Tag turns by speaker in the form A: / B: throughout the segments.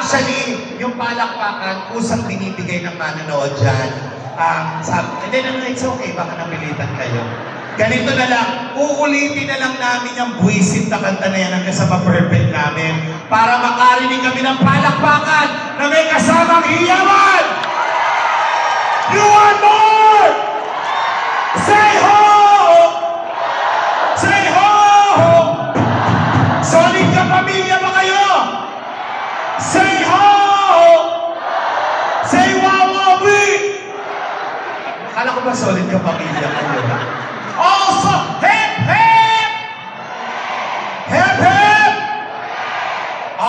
A: Actually, yung palakpakan, kusang binibigay ng manonood dyan. Hindi naman, it's okay, baka napilitan kayo. Ganito na lang, uulitin na lang namin yung buwisit na kanta na yan hanggang sa ma-perfect namin para makarinig kami ng palakpakan na may kasamang hiyawan! You want more? Say ho! Say ho! Solid ka pamilya ba kayo? Say ho! Say wawawi! Akala ko ba solid ka pamilya kayo? Also, hip hip! Hip hip!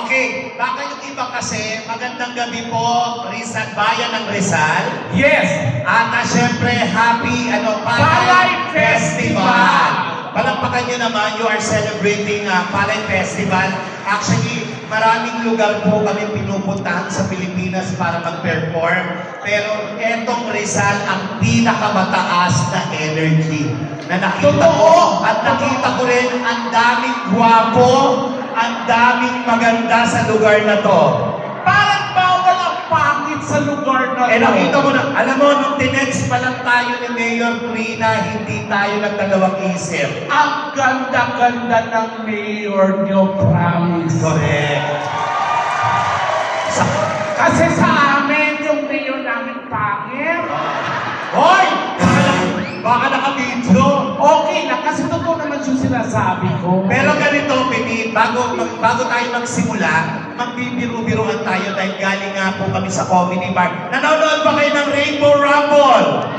A: Okay, baka yung iba kasi, magandang gabi po, Rizal, Bayan ng Rizal.
B: Yes!
A: At syempre, happy Palay Festival! Palakpakan nyo naman, you are celebrating Palay Festival. Actually, maraming lugar po kami pinupuntahan sa Pilipinas para mag-perform. Pero etong Rizal ang pinakamataas na energy na nakita ko. At nakita ko rin ang daming gwapo, ang daming maganda sa lugar na to.
B: Parang bawal ang pangit sa lugar na to.
A: Nakita mo na, alam mo, nung tinext pa lang tayo ni Mayor Trina, hindi tayo nagdalawang isip.
B: Ang ganda-ganda ng Mayor niyo, promise.
A: Correct.
B: Kasi sa amin, yung Mayor namin pangit.
A: Hoy! Baka naka-video.
B: Okay na, kasi totoo naman yung sinasabi ko.
A: Pero ganito, Piti, bago tayo magsimula, magbibiru-biruan tayo dahil galing nga po kami sa comedy bar. Nanonood ba kayo ng Rainbow Rumble?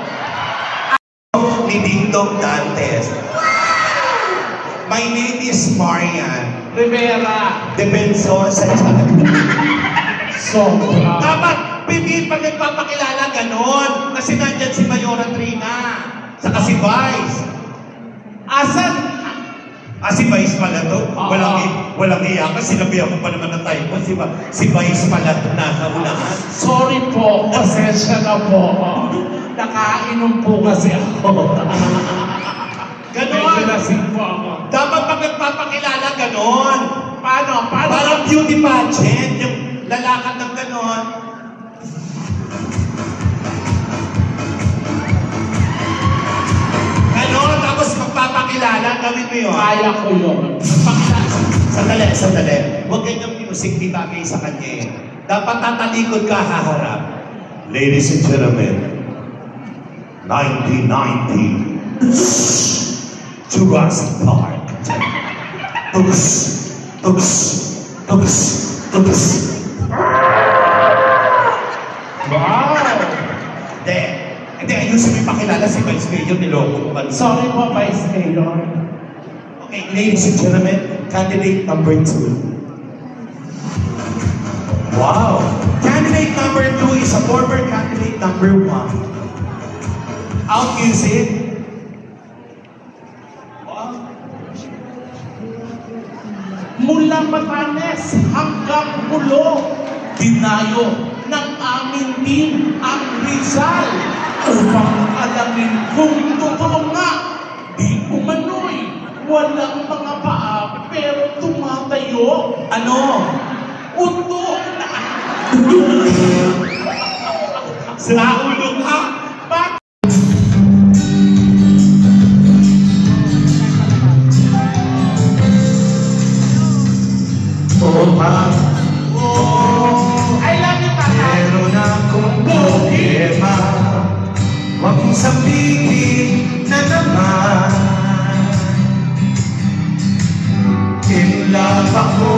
A: Ni Dingdong Dantes. My name is Marian
B: Rivera.
A: Defensor sa
B: Sobra.
A: Dapat, Piti, pag nagpapakilala, ganon. Kasi nandyan si Mayora Trina. Saka si Vice.
B: Asan?
A: Si Vice pala to. Walang iya ka. Sinabihan mo pa naman na tayo po. Si Vice pala to. Nasa unahan.
B: Sorry po. Pasensya na po. Nakainom po kasi ako.
A: Ganon.
B: Po ako.
A: Dapat pag nagpapakilala, ganon.
B: Paano?
A: Parang beauty pageant. Yung lalakad ng ganon. Tapos magpapakilala, gawin mo yun.
B: Kaya ko yun.
A: Sandali. Huwag ganyang music, di bagay sa kanya eh. Dapat tatalikod ka, haharap. Ladies and gentlemen, 1990, Jurassic Park. Tugs. Wow! Hindi, ayusin mo yung pakilala si Vice Mayor, niloko mo.
B: Sorry po, Vice Mayor.
A: Okay, ladies and gentlemen, candidate number 2. Wow! Candidate number 2 is a former candidate number 1. Out music. Wow!
B: Mula Batanes hanggang Pulo, dinayo ng aming team ang Rizal upang alamin kung totoo nga di umano'y walang mga paa pero tumatayo.
A: Ano?
B: Uto na
A: Sa ulo ka?
B: bakit? I love you, Papa.
A: Meron akong problema. Huwag mong sabihin na naman in love ako.